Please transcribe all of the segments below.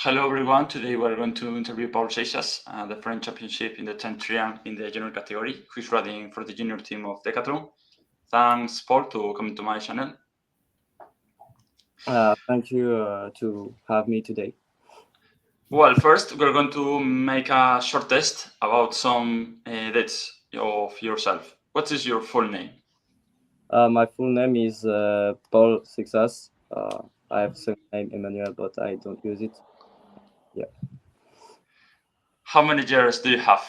Hello everyone, today we're going to interview Paul Seixas, the French championship in the 10th trial in the junior category, who's riding for the junior team of Decathlon. Thanks Paul to come to my channel. Thank you to have me today. Well, first we're going to make a short test about some dates of yourself. What is your full name? My full name is Paul Seixas. I have second name Emmanuel, but I don't use it. Yeah. How many years do you have?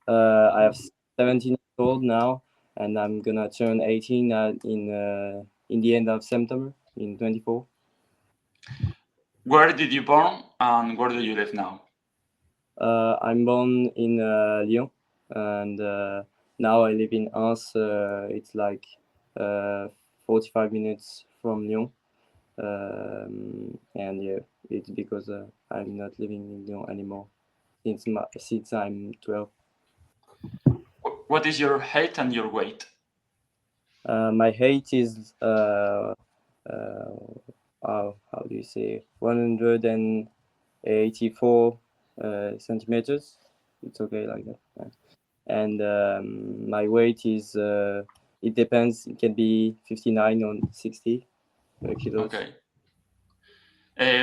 I have 17 years old now, and I'm gonna turn 18 in the end of September in 24. Where did you born and where do you live now? I'm born in Lyon, and now I live in Reims. It's like 45 minutes from Lyon. And yeah, it's because I'm not living in Lyon anymore since I'm 12. What is your height and your weight? My height is how do you say 184 centimeters. It's okay like that. And my weight is it depends. It can be 59 or 60 kilos. Okay.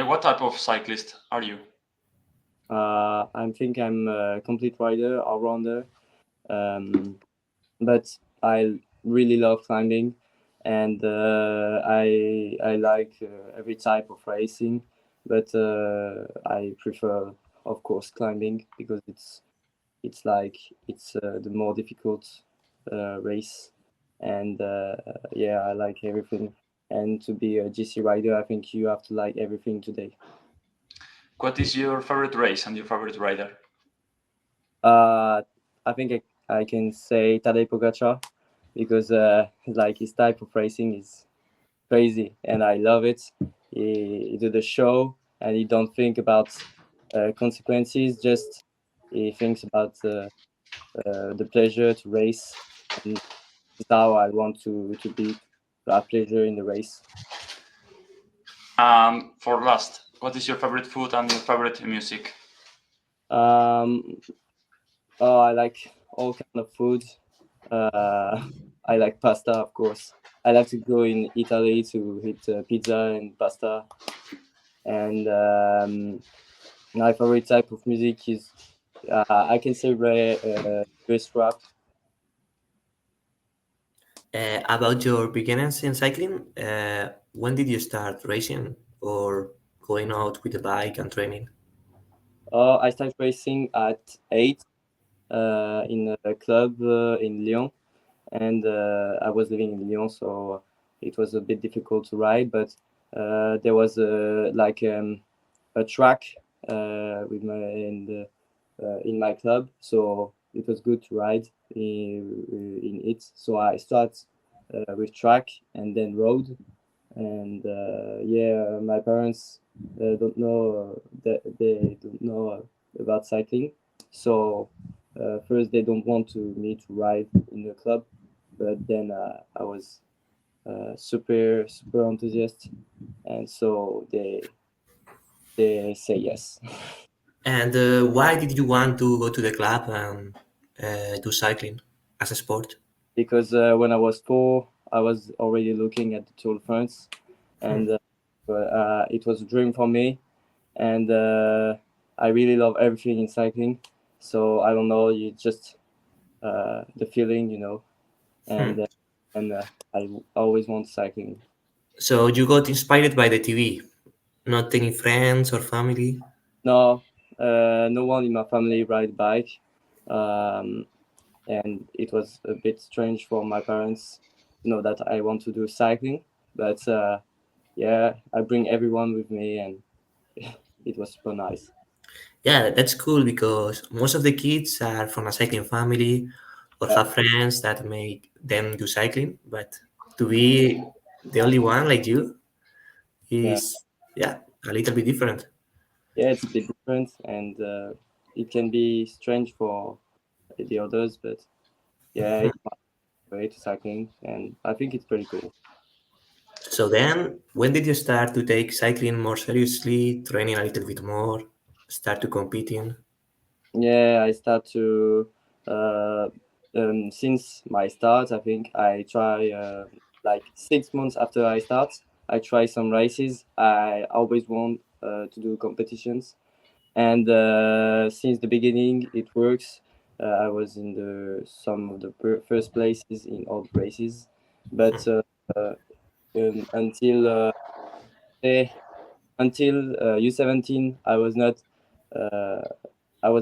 What type of cyclist are you? I think I'm a complete rider, all-rounder, but I really love climbing, and I like every type of racing, but I prefer, of course, climbing because it's the more difficult race, and yeah, I like everything. And to be a GC rider, I think you have to like everything today. What is your favorite race and your favorite rider? I think I can say Tadej Pogacar because like his type of racing is crazy and I love it. He do the show and he don't think about consequences. Just he thinks about the pleasure to race, and that's how I want to be, to have pleasure in the race. For last, what is your favorite food and your favorite music? Oh, I like all kind of food. I like pasta, of course. I like to go in Italy to eat pizza and pasta. And my favorite type of music is, I can say, Swiss rap. About your beginnings in cycling, when did you start racing or going out with the bike and training? I started racing at 8 in a club in Lyon. And I was living in Lyon, so it was a bit difficult to ride. But there was a track in my club, so it was good to ride in it. So I start with track and then road, and yeah, my parents don't know that they don't know about cycling, so first they don't want me to ride in the club, but then I was super enthusiastic, and so they say yes. And why did you want to go to the club and do cycling as a sport? Because when I was 4, I was already looking at the Tour de France, and it was a dream for me, and I really love everything in cycling. So I don't know, you just the feeling, and I always want cycling. So you got inspired by the TV, not any friends or family? No, no one in my family ride bike, um, and it was a bit strange for my parents to know that I want to do cycling. But yeah, I bring everyone with me, and it was super nice. Yeah, that's cool because most of the kids are from a cycling family or Yeah, have friends that make them do cycling. But to be the only one like you yeah, is, yeah, a little bit different. yeah. It's a bit different, and it can be strange for the others, but yeah, it's my way to cycling, and I think it's pretty cool. So then, when did you start to take cycling more seriously, training a little bit more, start to competing? Yeah, I start to since my start. I think I try like 6 months after I start. I try some races. I always want to do competitions, and since the beginning it works. I was in the some of the first places in all the races, but uh, until eh, until U17, uh, I was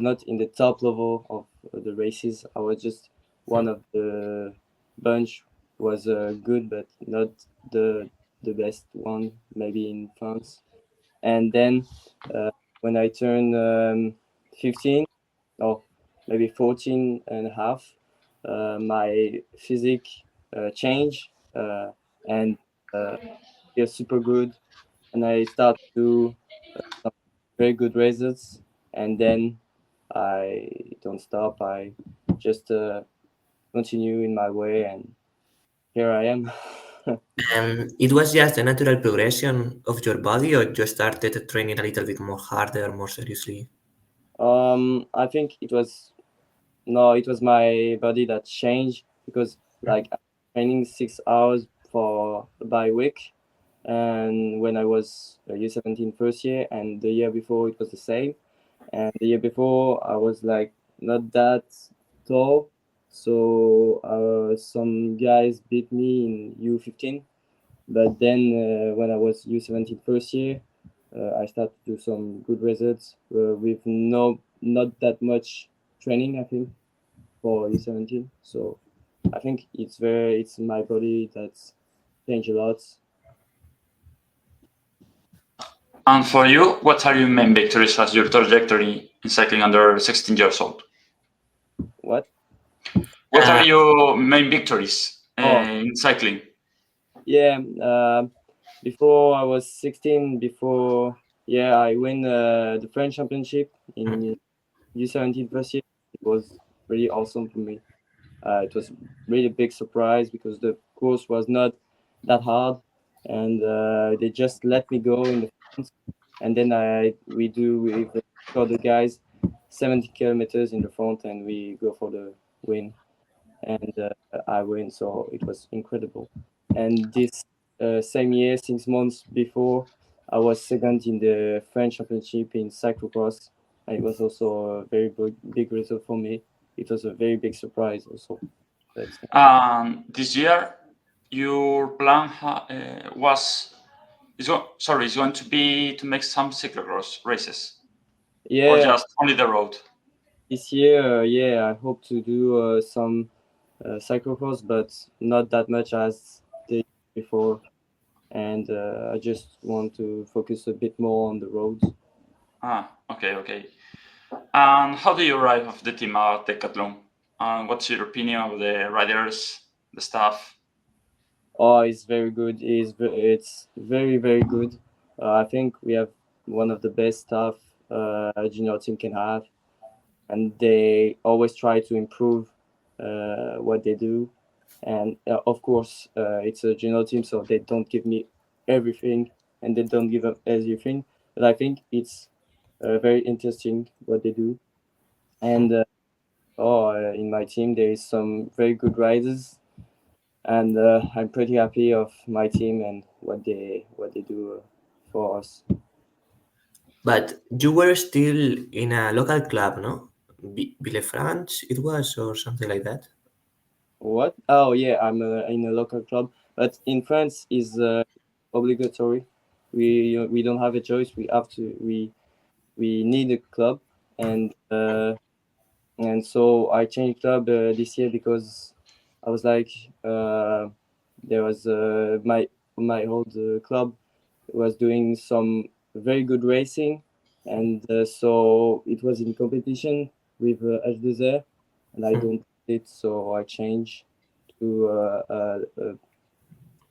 not in the top level of the races. I was just one of the bunch. Was good, but not the best one. Maybe in France. And then when I turned 15, or maybe 14 and a half, my physique changed and feel super good, and I start to do some very good results, and then I don't stop. I just continue in my way, and here I am. It was just a natural progression of your body, or you started training a little bit more harder, more seriously? I think it was no, it was my body that changed because like I'm training 6 hours for by week, and when I was U17 first year, and the year before it was the same, and the year before I was like not that tall, so some guys beat me in U15. But then when I was U17 first year, I started to do some good results with not that much training, I think, for U17. So I think it's my body that's changed a lot. And for you, what are your main victories as your trajectory in cycling under 16 years old? What? What are Uh, your main victories Oh, in cycling? yeah. Before I was 16, I win the French championship in U17 first year. It was really awesome for me. It was really big surprise because the course was not that hard, and they just let me go in the front, and then we do with the other guys 70 kilometers in the front, and we go for the win, and I win. So it was incredible. And this same year, 6 months before, I was second in the French championship in cyclocross. And it was also a very big result for me. It was a very big surprise also. But This year, your plan is going to be to make some cyclocross races, or yeah, just only the road. this year, I hope to do some cyclocross, but not that much as the year before. And I just want to focus a bit more on the roads. Okay. And how do you arrive of the team at Decathlon? And what's your opinion of the riders, the staff? Oh, it's very good. It's very very good. I think we have one of the best staff a junior team can have, and they always try to improve what they do. And of course, it's a junior team, so they don't give me everything, and they don't give up everything. But I think it's very interesting what they do. And in my team there is some very good riders, and I'm pretty happy of my team and what they do for us. but you were still in a local club, no? Villefranche, it was, or something like that. What? Oh yeah, I'm in a local club, but in France is obligatory. We don't have a choice. We need a club, and so I changed club this year because I was like there was my old club was doing some very good racing, and so it was in competition with H2R, and I don't like it, so I changed to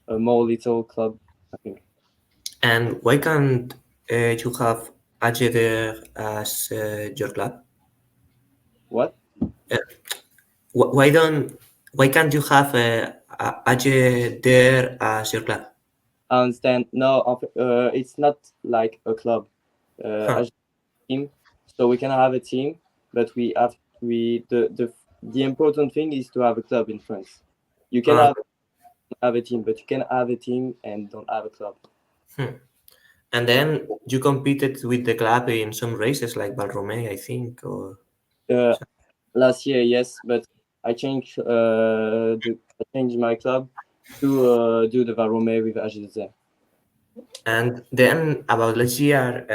a more little club, I think. And why can't you have Ager as your club? What? Uh, why don't? Why can't you have Ager there as your club? I understand. No, it's not like a club. Huh. As a team, so we can have a team, but the important thing is to have a club in France. You can Uh, have a team, but you can have a team and don't have a club. hmm. And then you competed with the club in some races like Valromé, I think, or Uh, Last year, yes, but I changed my club to do the Varome with Agilze. and then about last year,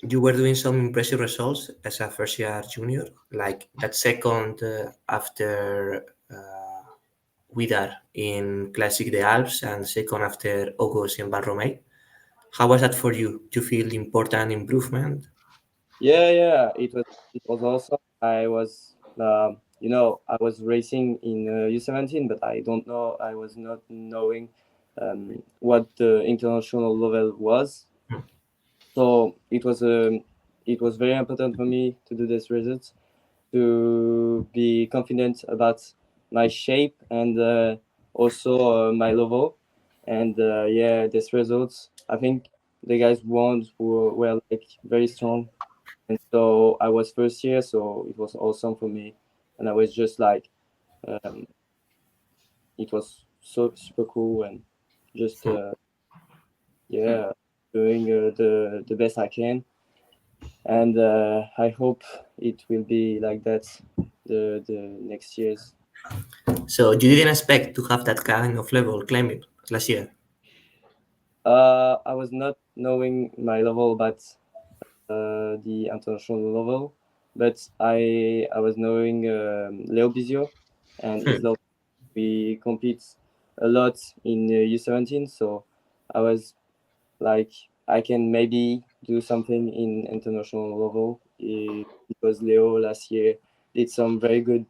you were doing some impressive results as a first year junior, like that second after Widar in Classic de Alps and second after August in Valromé. How was that for you? Do you feel important improvement? Yeah, it was awesome. I was racing in U17, but I was not knowing what the international level was. So it was very important for me to do this result, to be confident about my shape and also my level. And yeah, this results. I think the guys won were like very strong, and so I was first year, so it was awesome for me, and I was just like, um, it was so super cool and just yeah, doing the best I can, and I hope it will be like that the next years. So you didn't expect to have that kind of level climbing last year. I was not knowing my level, but the international level, but I was knowing Leo Bizio and his level. We compete a lot in U17, so I was like, I can maybe do something in international level because Leo last year did some very good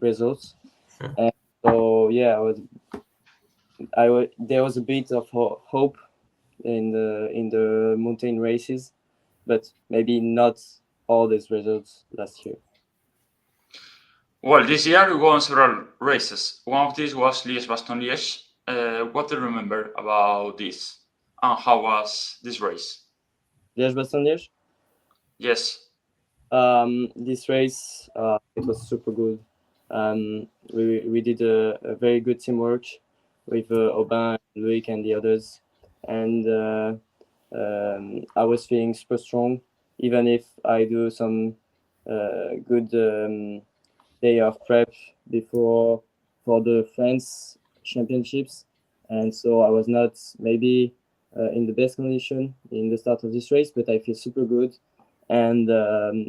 results, and so yeah, there was a bit of hope in the mountain races, but maybe not all these results last year. Well, this year we won several races. One of these was Liège-Bastogne-Liège. What do you remember about this? And how was this race? Liège-Bastogne-Liège. Yes. This race, it was super good. We did a very good teamwork with Aubin, Loic, and the others, and I was feeling super strong, even if I do some good day of prep before for the France championships, and so I was not maybe in the best condition in the start of this race, but I feel super good. And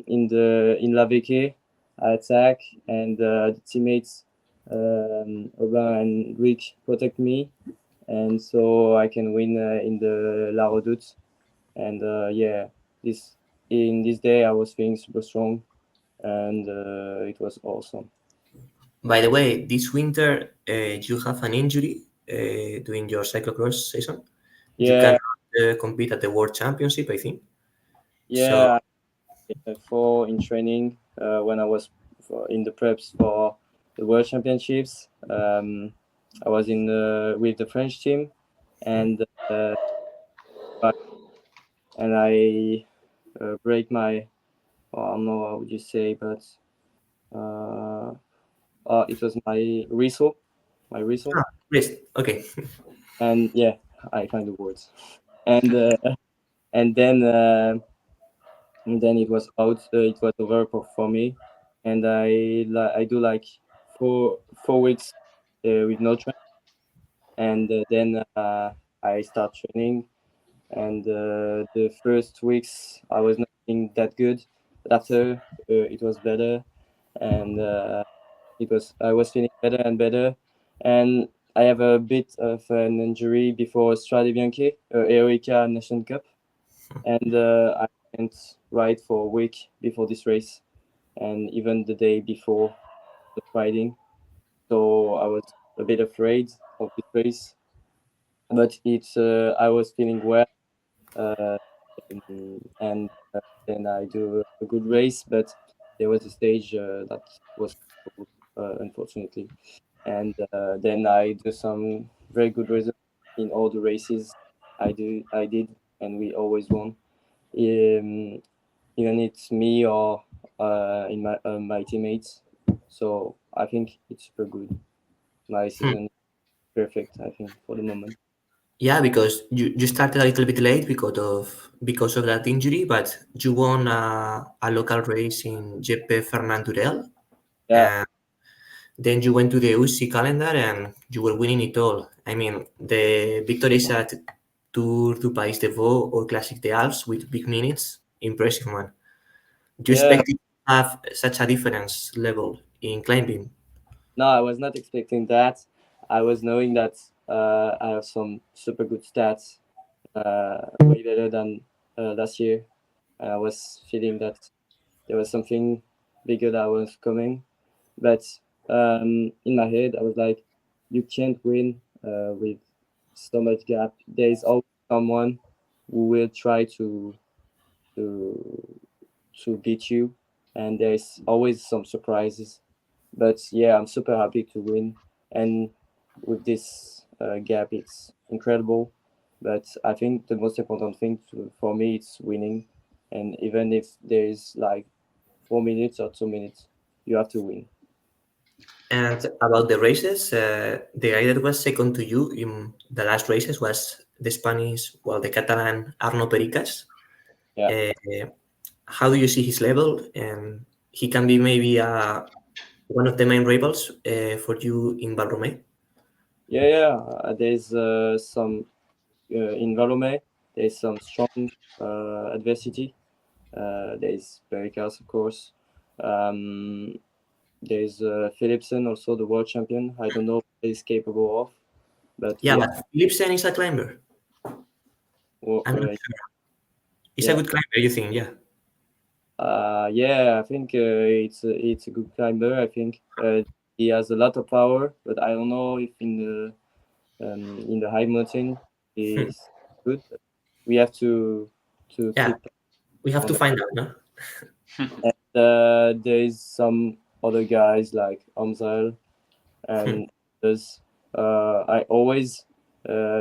in La Veke, I attack, and the teammates Aubin and Rick protect me, and so I can win in the La Redoute. And yeah, this in this day I was feeling super strong, and it was awesome. By the way, this winter you have an injury during your cyclocross season. You Yeah, cannot compete at the World Championship, I think. So, yeah. For in training when I was in the preps for the World Championships, I was in with the French team, and uh, and I break my, I don't know how would you say, but uh, it was my whistle, wrist. Okay. and yeah, I find the words, and and then uh, and then it was out. It was over for me, and I do like 4 weeks with no training, and then I start training, and the first weeks I was not feeling that good. But after it was better, and it was I was feeling better and better, and I have a bit of an injury before Strade Bianche, Eoica Nation Cup, and I can't ride for a week before this race, and even the day before the riding. So I was a bit afraid of this race, but it's I was feeling well, uh, and then I do a good race, but there was a stage that was unfortunately, and then I do some very good results. in all the races I did, and we always won. Um, Even it's me or in my teammates. So I think it's super good. My season is perfect, I think, for the moment. Yeah, because you started a little bit late because of that injury, but you won a local race in GP Fernandurel, Yeah, and then you went to the UCI calendar and you were winning it all. I mean, the victories at Tour du Pays de Vaud or Classic des Alpes with big minutes, impressive one. Do you yeah. expect it to have such a difference level in climbing? No, I was not expecting that. I was knowing that I have some super good stats, way better than last year. I was feeling that there was something bigger that was coming. But in my head, I was like, you can't win with so much gap. There is always someone who will try to to beat you, and there's always some surprises. But yeah, I'm super happy to win, and with this gap, it's incredible. But I think the most important thing for me is winning, and even if there is like 4 minutes or 2 minutes, you have to win. And about the races, the guy that was second to you in the last races was the Spanish, well, the Catalan Arno Pericas. Yeah, Uh, how do you see his level? And he can be maybe one of the main rivals for you in Valrome. yeah. There's some in Valome. There's some strong adversity. There's Pericas, of course. Um, there's Philipsen, also the world champion. I don't know what he's capable of, but Yeah, but Philipsen is a climber. well, I'm not sure. He's a yeah, good climber, you think? Yeah. yeah. I think it's a good climber. I think he has a lot of power, but I don't know if in the high mountain he's good. We have to Yeah, keep we have on to that. find out, no? And there is some other guys like Amsal and others. I always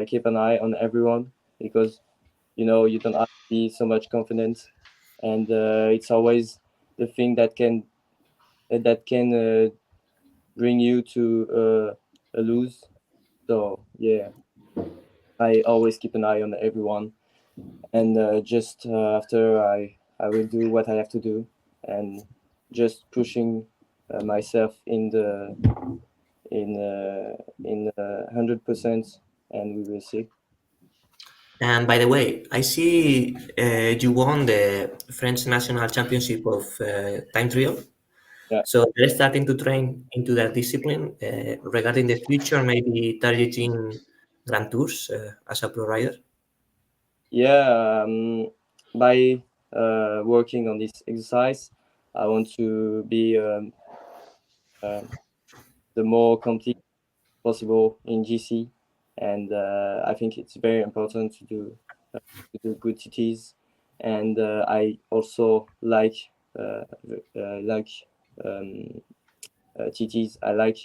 keep an eye on everyone because you don't have to be so much confident, and it's always the thing that can bring you to a lose. So yeah, I always keep an eye on everyone, and just after I will do what I have to do, and just pushing myself in 100%, and we will see. And by the way, I see you won the French National Championship of time trial. Yeah, So they're starting to train into that discipline. Regarding the future, maybe targeting Grand Tours as a pro rider. yeah. By working on this exercise, I want to be uh, the more complete possible in GC, and I think it's very important to do good TTs, and I also like um, TTs. I like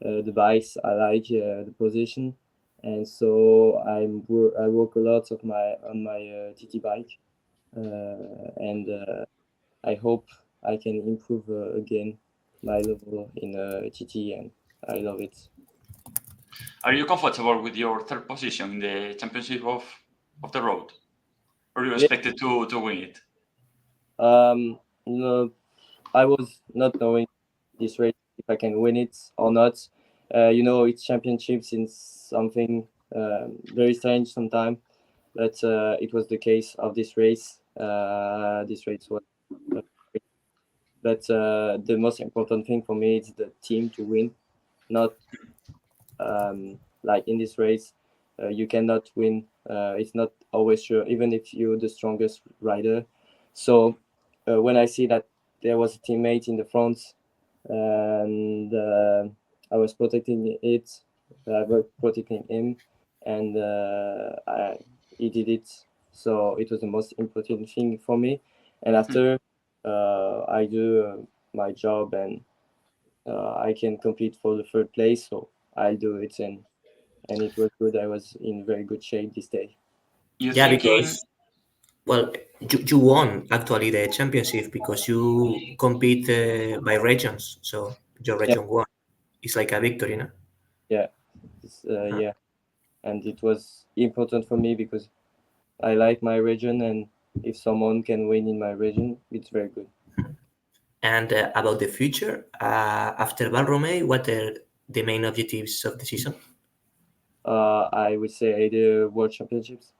the bikes. I like the position, and so I work a lot of my on my TT bike, and I hope I can improve again my level in TT, and I love it. Are you comfortable with your third position in the championship of the road? Or you Yeah. expected to win it? No, I was not knowing this race if I can win it or not. It's championships in something very strange sometimes, but it was the case of this race. This race was, uh, but the most important thing for me is the team to win, not like in this race. You cannot win. It's not always sure, even if you're the strongest rider. So when I see that there was a teammate in the front and I was protecting it. I was protecting him, and he did it. So it was the most important thing for me. And after I do my job and I can compete for the third place, so I'll do it. And and it was good. I was in very good shape this day. You Yeah, thinking? because well, you won actually the championship because you compete by regions, so your region won. It's like a victory, no? Yeah, yeah, and it was important for me because I like my region, and if someone can win in my region, it's very good. And about the future, after Valromey, what are the main objectives of the season? I would say the World Championships.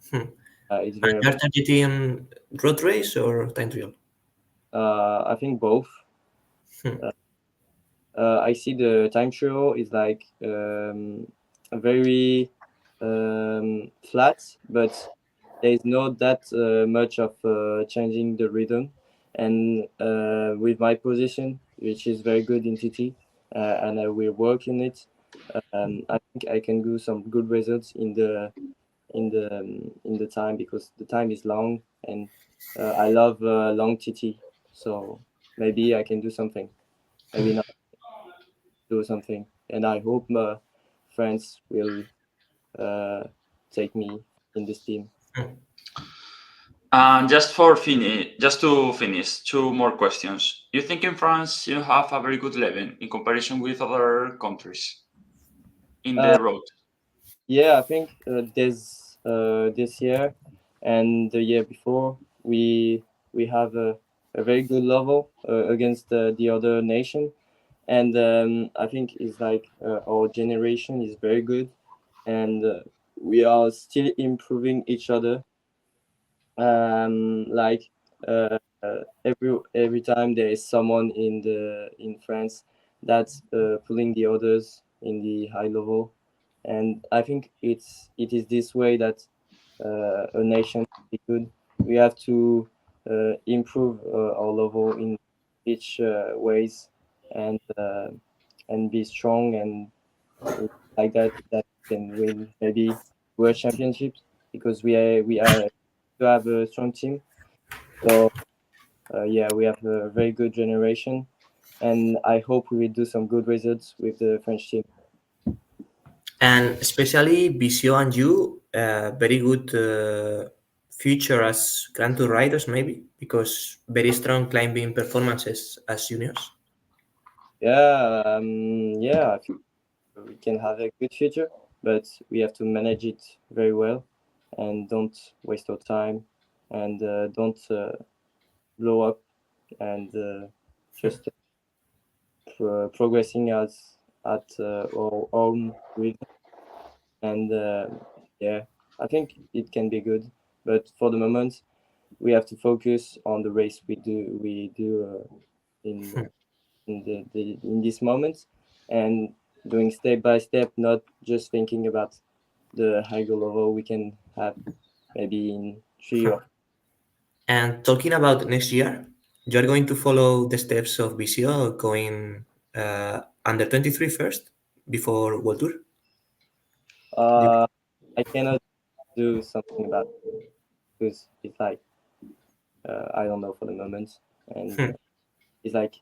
Hmm. It's And very. you are targeting road race or time trial? I think both. Hmm. I see the time trial is like very flat, but there is not that much of changing the rhythm. And with my position, which is very good in TT, and I will work in it, I think I can do some good results in the time, because the time is long, and I love long TT. So maybe I can do something. Maybe not do something, and I hope France will take me in this team. Just to finish, two more questions. You think in France you have a very good level in comparison with other countries in the road? Yeah, I think this year and the year before we have a very good level against the other nation, and I think it's like our generation is very good, and we are still improving each other. Like every time there is someone in France that's pulling the others in the high level, and I think it is this way that a nation is good. We have to improve our level in each ways, and be strong, and like that can win maybe world championships, because we are to have a strong team. So yeah, we have a very good generation, and I hope we will do some good results with the French team. And especially Visio and you, very good future as Grand Tour riders, maybe because very strong climbing performances as juniors. Yeah, I think we can have a good future, but we have to manage it very well, and don't waste our time, and don't blow up, and just progressing as at our own rhythm. And yeah, I think it can be good, but for the moment we have to focus on the race we do in in this moment, and doing step by step, not just thinking about the higher level we can have maybe in 3 or. And talking about next year, you are going to follow the steps of Visio, going under 23 first before World Tour. You, uh I cannot do something about it, because it's like I don't know for the moment, and it's like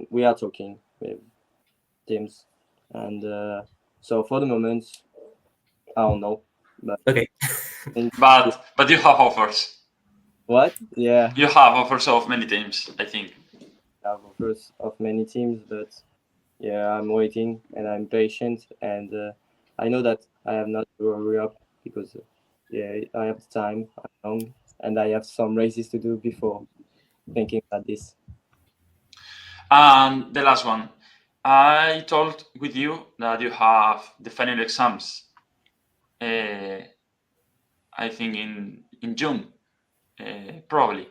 we are talking with teams, and so for the moment I don't know, but okay. But you have offers. what? Yeah, You have offers of many teams, I think. I have offers of many teams, but yeah, I'm waiting, and I'm patient, and I know that I have not to hurry up, because yeah, I have time, I'm young, and I have some races to do before thinking about this. And the last one, I told with you that you have the final exams. I think in June, probably.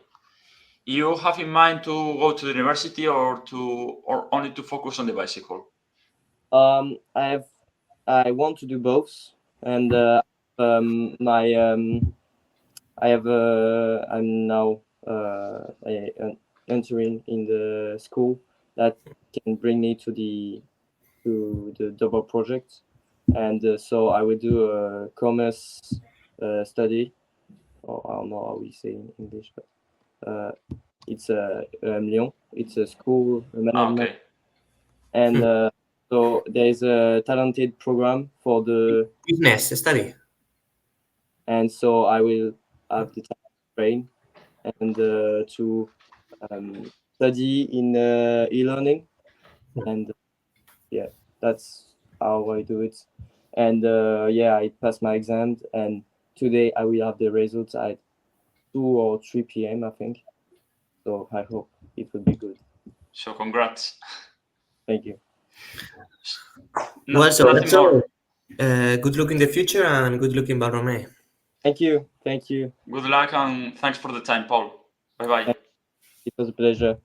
You have in mind to go to the university, or only to focus on the bicycle? I want to do both, and my I'm now entering in the school that can bring me to the double project, and so I will do a commerce study, or I don't know how we say in English, but it's Lyon. It's a school management, Okay. and So there is a talented program for the, Fitness study. and so I will have the time to train and to study in e-learning, and yeah, that's how I do it. And yeah, I passed my exams, and today I will have the results at 2 or 3 p.m. I think. So I hope it will be good. So congrats. Thank you. Well, so Nothing that's more. all. Good luck in the future and good luck in Val-Romay. Thank you. Thank you. Good luck and thanks for the time, Paul. Bye bye. It was a pleasure.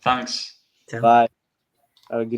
Thanks. Ciao. Bye. Have a good day.